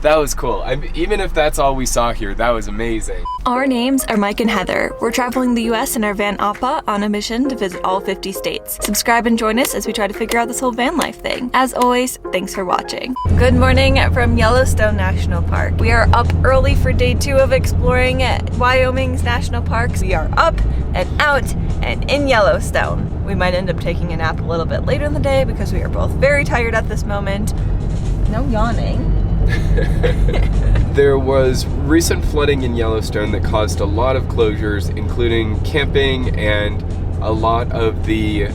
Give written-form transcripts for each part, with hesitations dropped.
That was cool. Even if that's all we saw here, that was amazing. Our names are Mike and Heather. We're traveling the US in our van Appa on a mission to visit all 50 states. Subscribe and join us as we try to figure out this whole van life thing. As always, thanks for watching. Good morning from Yellowstone National Park. We are up early for day 2 of exploring Wyoming's national parks. We are up and out and in Yellowstone. We might end up taking a nap a little bit later in the day because we are both very tired at this moment. No yawning. There was recent flooding in Yellowstone that caused a lot of closures, including camping and a lot of the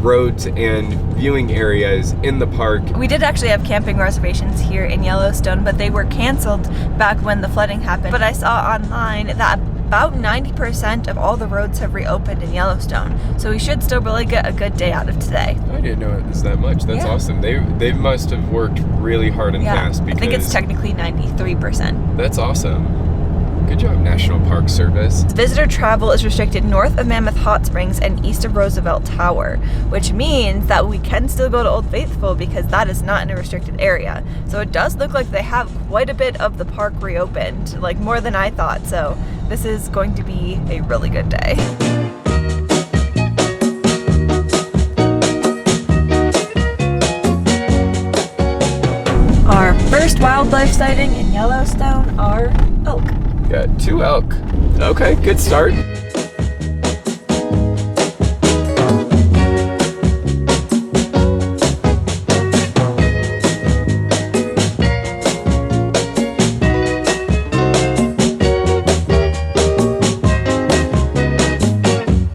roads and viewing areas in the park. We did actually have camping reservations here in Yellowstone, but they were canceled back when the flooding happened. But I saw online that about 90% of all the roads have reopened in Yellowstone, so we should still really get a good day out of today. I didn't know it was that much. That's awesome. They must have worked really hard and fast, because I think it's technically 93%. That's awesome. Good job, National Park Service. Visitor travel is restricted north of Mammoth Hot Springs and east of Roosevelt Tower, which means that we can still go to Old Faithful because that is not in a restricted area. So it does look like they have quite a bit of the park reopened, like more than I thought. So this is going to be a really good day. Our first wildlife sighting in Yellowstone are elk. Got 2 elk. Okay, good start.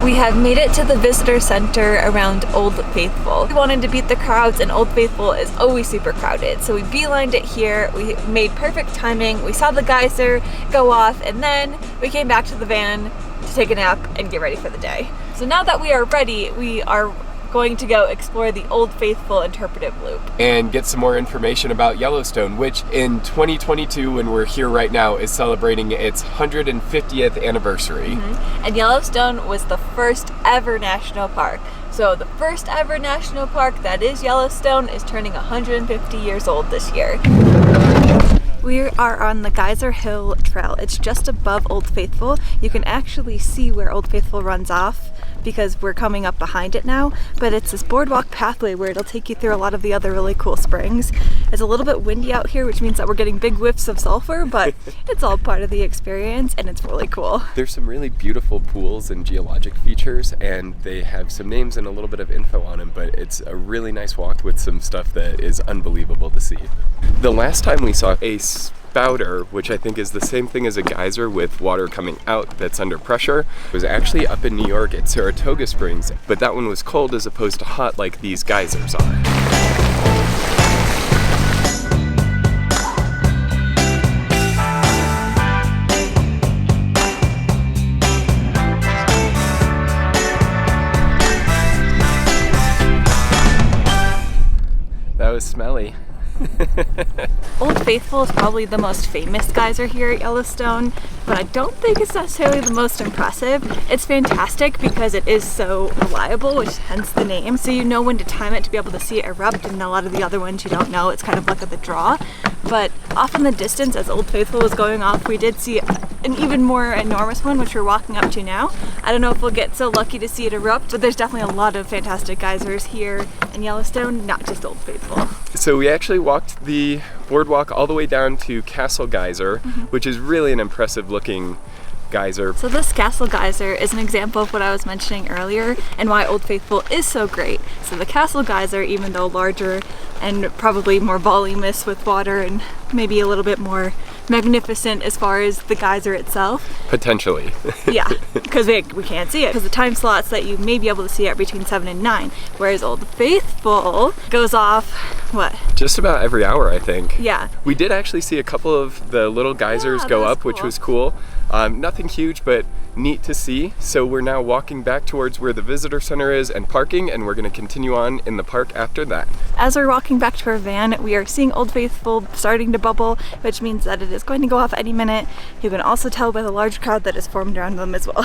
We have made it to the visitor center around Old Faithful. We wanted to beat the crowds, and Old Faithful is always super crowded. So we beelined it here. We made perfect timing. We saw the geyser go off, and then we came back to the van to take a nap and get ready for the day. So now that we are ready, we are going to go explore the Old Faithful interpretive loop. And get some more information about Yellowstone, which in 2022, when we're here right now, is celebrating its 150th anniversary. And Yellowstone was the first ever national park. So the first ever national park, that is Yellowstone, is turning 150 years old this year. We are on the Geyser Hill Trail. It's just above Old Faithful. You can actually see where Old Faithful runs off because we're coming up behind it now, but it's this boardwalk pathway where it'll take you through a lot of the other really cool springs. It's a little bit windy out here, which means that we're getting big whiffs of sulfur, but it's all part of the experience and it's really cool. There's some really beautiful pools and geologic features, and they have some names and a little bit of info on them, but it's a really nice walk with some stuff that is unbelievable to see. The last time we saw a spouter, which I think is the same thing as a geyser with water coming out that's under pressure, was actually up in New York at Saratoga Springs, but that one was cold as opposed to hot like these geysers are. That was smelly. Old Faithful is probably the most famous geyser here at Yellowstone, but I don't think it's necessarily the most impressive. It's fantastic because it is so reliable, which hence the name. So you know when to time it to be able to see it erupt, and a lot of the other ones you don't know. It's kind of luck of the draw. But off in the distance, as Old Faithful was going off, we did see an even more enormous one, which we're walking up to now. I don't know if we'll get so lucky to see it erupt, but there's definitely a lot of fantastic geysers here in Yellowstone, not just Old Faithful. So we actually walked the boardwalk all the way down to Castle Geyser, which is really an impressive looking geyser. So this Castle Geyser is an example of what I was mentioning earlier and why Old Faithful is so great. So the Castle Geyser, even though larger and probably more voluminous with water and maybe a little bit more magnificent as far as the geyser itself. Potentially. Yeah, because we can't see it because the time slots that you may be able to see are between 7 and 9, whereas Old Faithful goes off, what? Just about every hour, I think. Yeah. We did actually see a couple of the little geysers go up, which was cool. Nothing huge, but neat to see. So we're now walking back towards where the visitor center is and parking, and we're going to continue on in the park after that. As we're walking back to our van, we are seeing Old Faithful starting to bubble, which means that it is going to go off any minute. You can also tell by the large crowd that is formed around them as well.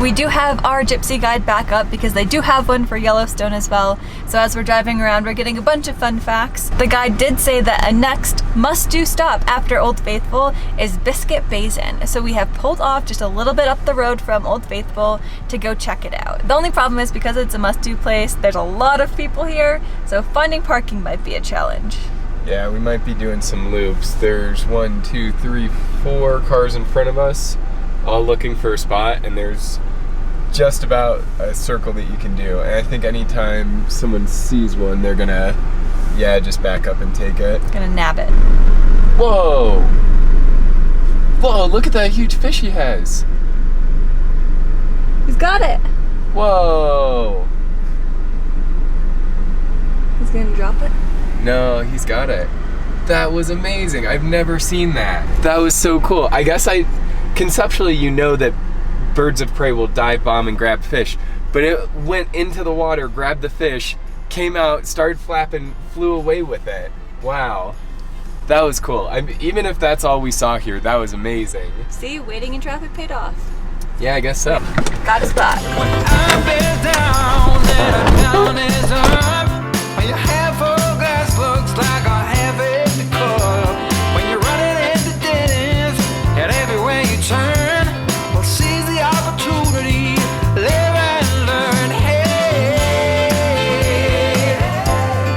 We do have our gypsy guide back up because they do have one for Yellowstone as well. So as we're driving around, we're getting a bunch of fun facts. The guide did say that a next must-do stop after Old Faithful is Biscuit Basin. So we have pulled off just a little bit up the road from Old Faithful to go check it out. The only problem is because it's a must-do place, there's a lot of people here, so finding parking might be a challenge. Yeah, we might be doing some loops. There's 1, 2, 3, 4 cars in front of us, all looking for a spot, and there's just about a circle that you can do. And I think anytime someone sees one, they're gonna, yeah, just back up and take it. Gonna nab it. Whoa! Whoa, look at that huge fish he has. He's got it. Whoa! He's gonna drop it? No, he's got it. That was amazing. I've never seen that. That was so cool. I guess conceptually, you know that birds of prey will dive bomb and grab fish, but it went into the water, grabbed the fish, came out, started flapping, flew away with it. Wow. That was cool. Even if that's all we saw here, that was amazing. See, waiting in traffic paid off. Yeah, I guess so. Got a spot. When I've been down, then down is up. When your half full glass looks like a half empty cup. When you're running into dead ends, and everywhere you turn, well, seize the opportunity, live and learn. Hey,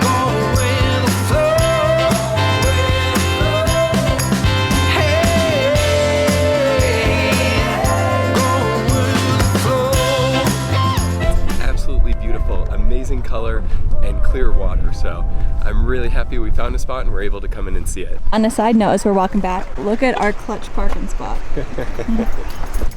go with the flow. Hey, go with the flow. Absolutely beautiful, amazing color, and clear water. So I'm really happy we found a spot and we're able to come in and see it. On a side note, as we're walking back, look at our clutch parking spot.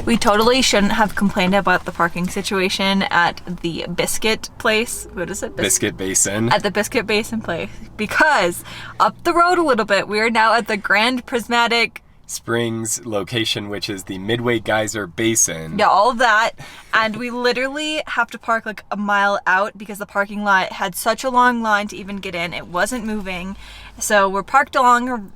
We totally shouldn't have complained about the parking situation at the Biscuit place. What is it? Biscuit Basin. At the Biscuit Basin place, because up the road a little bit, we are now at the Grand Prismatic Springs location, which is the Midway Geyser Basin. Yeah, all of that. And we literally have to park like a mile out because the parking lot had such a long line to even get in. It wasn't moving. So we're parked along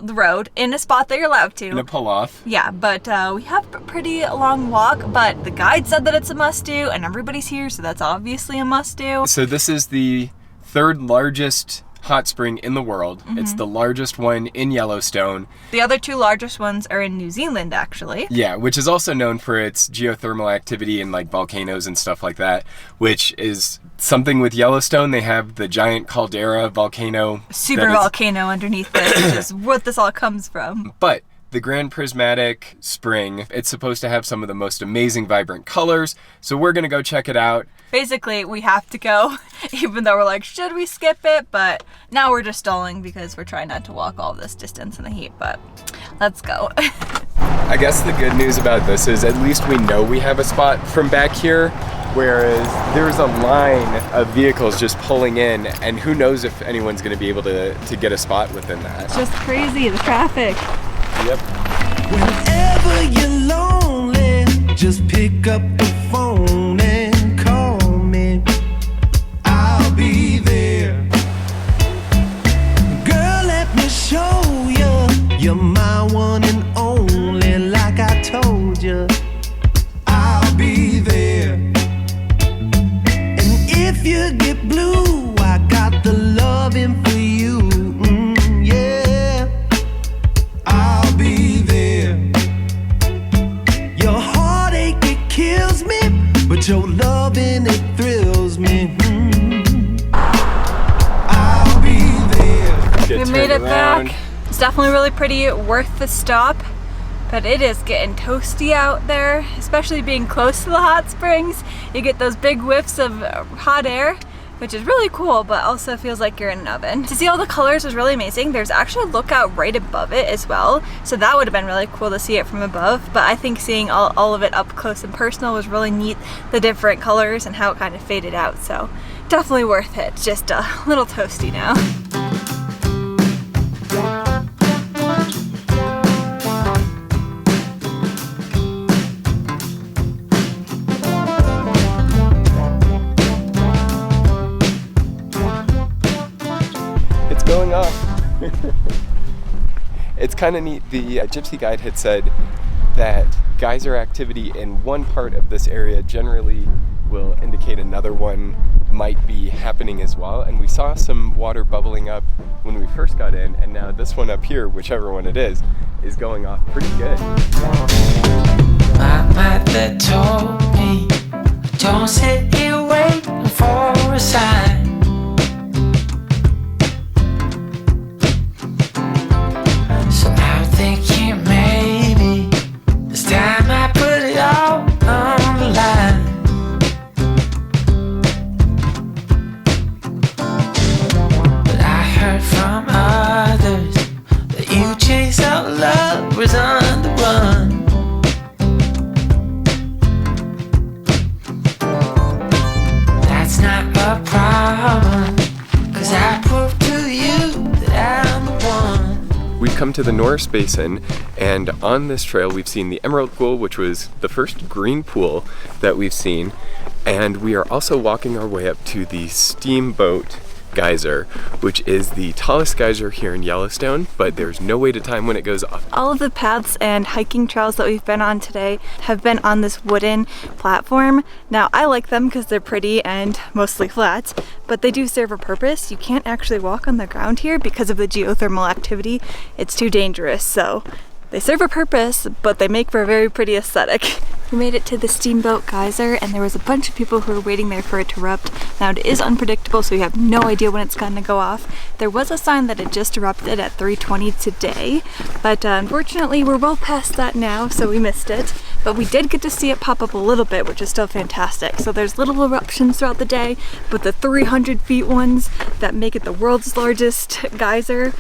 the road in a spot that you're allowed to. In a pull-off. Yeah, but we have a pretty long walk, but the guide said that it's a must-do, and everybody's here, so that's obviously a must-do. So this is the third largest hot spring in the world. It's the largest one in Yellowstone. The other two largest ones are in New Zealand, actually. Yeah, which is also known for its geothermal activity and like volcanoes and stuff like that, which is something with Yellowstone. They have the giant caldera volcano. Super volcano underneath this, which is what this all comes from. But the Grand Prismatic Spring, it's supposed to have some of the most amazing vibrant colors, so we're gonna go check it out. Basically, we have to go, even though we're like, should we skip it? But now we're just stalling because we're trying not to walk all this distance in the heat, but let's go. I guess the good news about this is at least we know we have a spot from back here, whereas there's a line of vehicles just pulling in, and who knows if anyone's gonna be able to get a spot within that. It's just crazy, the traffic. Yep. Whenever you're lonely, just pick up the phone and call me. I'll be there. Girl, let me show you. You're my one and only, like I told you. I'll be there. And if you get blue, I got the loving for you. Yeah. I'll be there. Your heartache, it kills me, but your loving, it thrills me. I'll be there. We made it back. It's definitely really pretty, worth the stop, but it is getting toasty out there, especially being close to the hot springs. You get those big whiffs of hot air, which is really cool, but also feels like you're in an oven. To see all the colors was really amazing. There's actually a lookout right above it as well, so that would have been really cool to see it from above, but I think seeing all of it up close and personal was really neat, the different colors and how it kind of faded out, so definitely worth it. Just a little toasty now. Going off. It's kind of neat. The gypsy guide had said that geyser activity in one part of this area generally will indicate another one might be happening as well. And we saw some water bubbling up when we first got in, and now this one up here, whichever one it is going off pretty good. My mother told me, don't sit here waiting for a sign. So I'm thinking maybe it's time I put it all on the line. But I heard from others that you chase out love was on the run. That's not a problem, 'cause I proved to you that I'm the one. We've come to the Norris Basin, and on this trail we've seen the Emerald Pool, which was the first green pool that we've seen, and we are also walking our way up to the Steamboat Geyser, which is the tallest geyser here in Yellowstone, but there's no way to time when it goes off. All of the paths and hiking trails that we've been on today have been on this wooden platform. Now, I like them because they're pretty and mostly flat, but they do serve a purpose. You can't actually walk on the ground here because of the geothermal activity. It's too dangerous, so they serve a purpose, but they make for a very pretty aesthetic. We made it to the Steamboat Geyser, and there was a bunch of people who were waiting there for it to erupt. Now, it is unpredictable, so we have no idea when it's going to go off. There was a sign that it just erupted at 3:20 today, but unfortunately we're well past that now, so we missed it. But we did get to see it pop up a little bit, which is still fantastic. So there's little eruptions throughout the day, but the 300 feet ones that make it the world's largest geyser,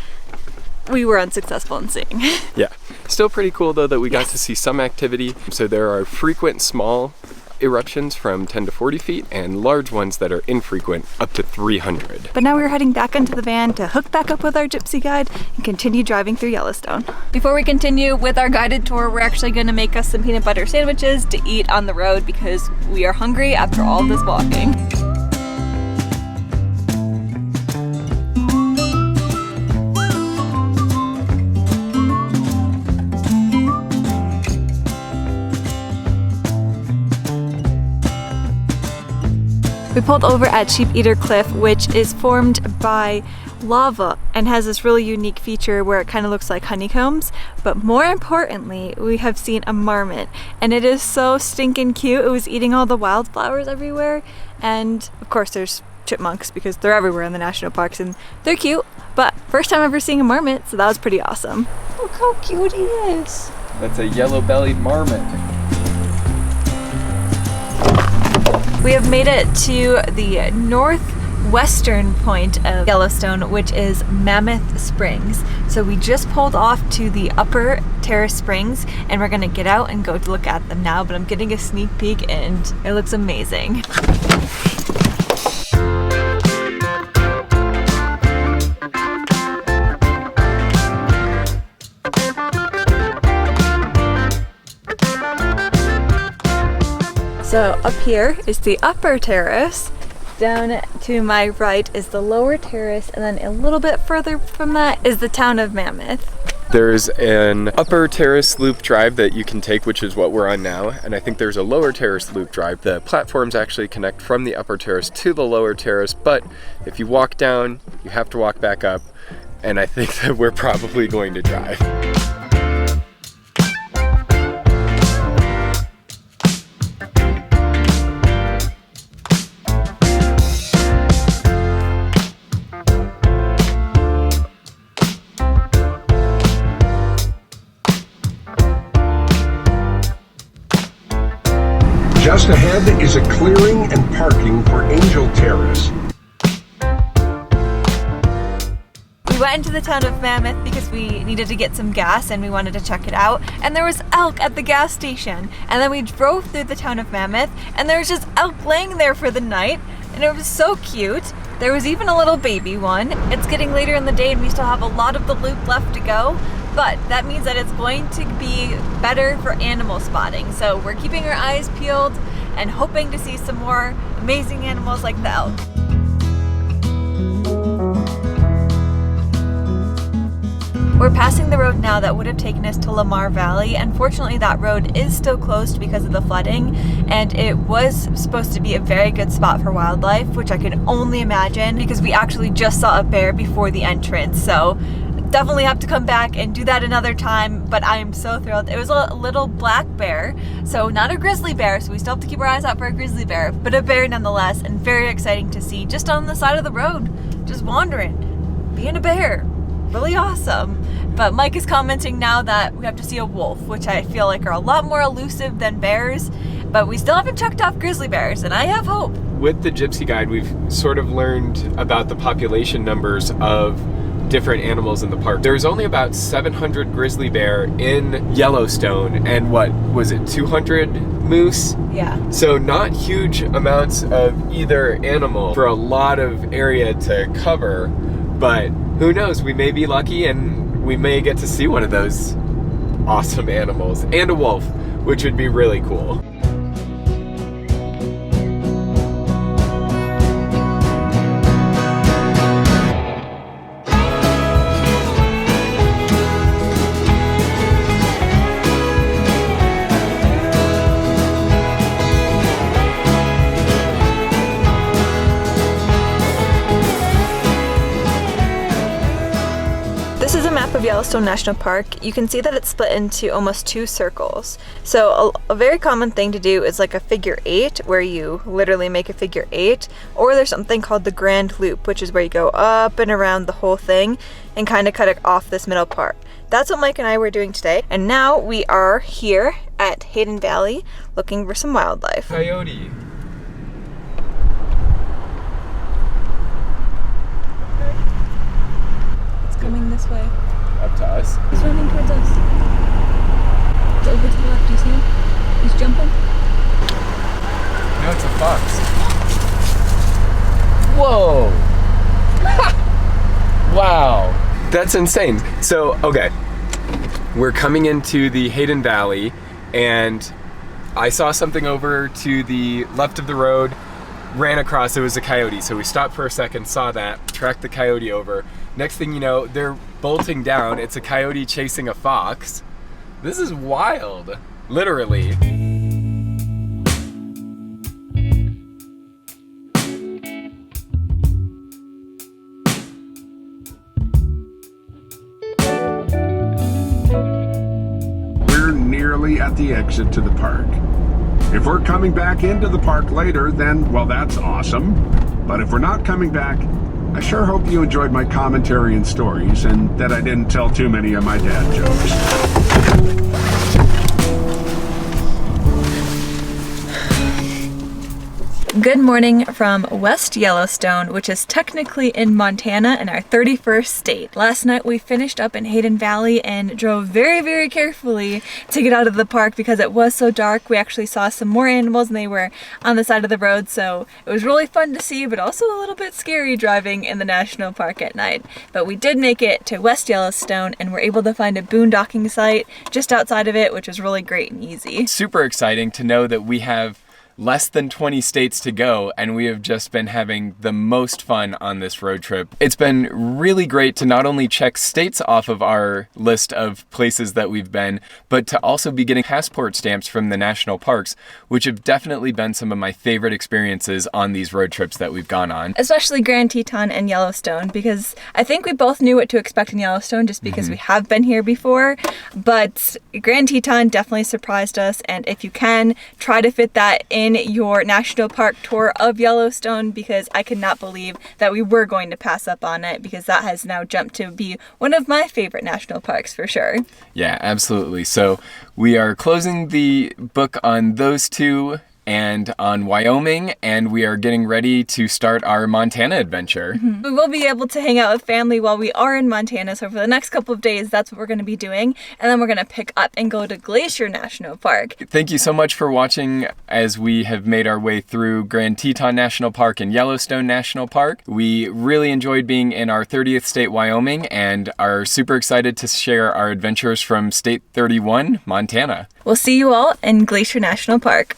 we were unsuccessful in seeing. Yeah, still pretty cool though that we got to see some activity. So there are frequent small eruptions from 10 to 40 feet and large ones that are infrequent up to 300. But now we're heading back into the van to hook back up with our gypsy guide and continue driving through Yellowstone. Before we continue with our guided tour, we're actually going to make us some peanut butter sandwiches to eat on the road because we are hungry after all this walking. We pulled over at Sheep Eater Cliff, which is formed by lava and has this really unique feature where it kind of looks like honeycombs. But more importantly, we have seen a marmot, and it is so stinking cute. It was eating all the wildflowers everywhere, and of course there's chipmunks because they're everywhere in the national parks and they're cute. But first time ever seeing a marmot, so that was pretty awesome. Look how cute he is. That's a yellow-bellied marmot. We have made it to the northwestern point of Yellowstone, which is Mammoth Springs. So we just pulled off to the upper terrace springs, and we're gonna get out and go to look at them now, but I'm getting a sneak peek and it looks amazing. So up here is the upper terrace. Down to my right is the lower terrace, and then a little bit further from that is the town of Mammoth. There's an upper terrace loop drive that you can take, which is what we're on now, and I think there's a lower terrace loop drive. The platforms actually connect from the upper terrace to the lower terrace, but if you walk down, you have to walk back up, and I think that we're probably going to drive. Just ahead is a clearing and parking for Angel Terrace. We went into the town of Mammoth because we needed to get some gas and we wanted to check it out. And there was elk at the gas station. And then we drove through the town of Mammoth and there was just elk laying there for the night. And it was so cute. There was even a little baby one. It's getting later in the day and we still have a lot of the loop left to go. But that means that it's going to be better for animal spotting. So we're keeping our eyes peeled and hoping to see some more amazing animals like the elk. We're passing the road now that would have taken us to Lamar Valley. Unfortunately, that road is still closed because of the flooding, and it was supposed to be a very good spot for wildlife, which I can only imagine because we actually just saw a bear before the entrance. So definitely have to come back and do that another time, but I am so thrilled. It was a little black bear, so not a grizzly bear, so we still have to keep our eyes out for a grizzly bear, but a bear nonetheless, and very exciting to see just on the side of the road, just wandering, being a bear. Really awesome. But Mike is commenting now that we have to see a wolf, which I feel like are a lot more elusive than bears, but we still haven't checked off grizzly bears, and I have hope. With the Gypsy Guide, we've sort of learned about the population numbers of different animals in the park. There's only about 700 grizzly bear in Yellowstone, and what was it, 200 moose? Yeah. So not huge amounts of either animal for a lot of area to cover, but who knows, we may be lucky and we may get to see one of those awesome animals, and a wolf, which would be really cool. This is a map of Yellowstone National Park. You can see that it's split into almost 2 circles. So a very common thing to do is like a figure 8, where you literally make a figure 8, or there's something called the grand loop, which is where you go up and around the whole thing and kind of cut it off this middle part. That's what Mike and I were doing today. And now we are here at Hayden Valley looking for some wildlife. Coyote. Coming this way. Up to us. He's running towards us. It's over to the left, do you see him? He's jumping. No, it's a fox. Whoa! Wow! That's insane. So, okay. We're coming into the Hayden Valley, and I saw something over to the left of the road, ran across, it was a coyote. So we stopped for a second, saw that, tracked the coyote over. Next thing you know, they're bolting down. It's a coyote chasing a fox. This is wild, literally. We're nearly at the exit to the park. If we're coming back into the park later, then, well, that's awesome. But if we're not coming back, I sure hope you enjoyed my commentary and stories, and that I didn't tell too many of my dad jokes. Good morning from West Yellowstone, which is technically in Montana in our 31st state. Last night we finished up in Hayden Valley and drove very, very carefully to get out of the park because it was so dark. We actually saw some more animals and they were on the side of the road, so it was really fun to see, but also a little bit scary driving in the national park at night. But we did make it to West Yellowstone and were able to find a boondocking site just outside of it, which was really great and easy. Super exciting to know that we have less than 20 states to go, and we have just been having the most fun on this road trip. It's been really great to not only check states off of our list of places that we've been, but to also be getting passport stamps from the national parks, which have definitely been some of my favorite experiences on these road trips that we've gone on. Especially Grand Teton and Yellowstone, because I think we both knew what to expect in Yellowstone just because we have been here before, but Grand Teton definitely surprised us, and if you can, try to fit that in your national park tour of Yellowstone, because I could not believe that we were going to pass up on it, because that has now jumped to be one of my favorite national parks for sure. Yeah, absolutely. So we are closing the book on those two and on Wyoming, and we are getting ready to start our Montana adventure. We will be able to hang out with family while we are in Montana, so for the next couple of days, that's what we're going to be doing, and then we're going to pick up and go to Geyser National Park. Thank you so much for watching as we have made our way through Grand Teton National Park and Yellowstone National Park. We really enjoyed being in our 30th state, Wyoming, and are super excited to share our adventures from State 31, Montana. We'll see you all in Geyser National Park.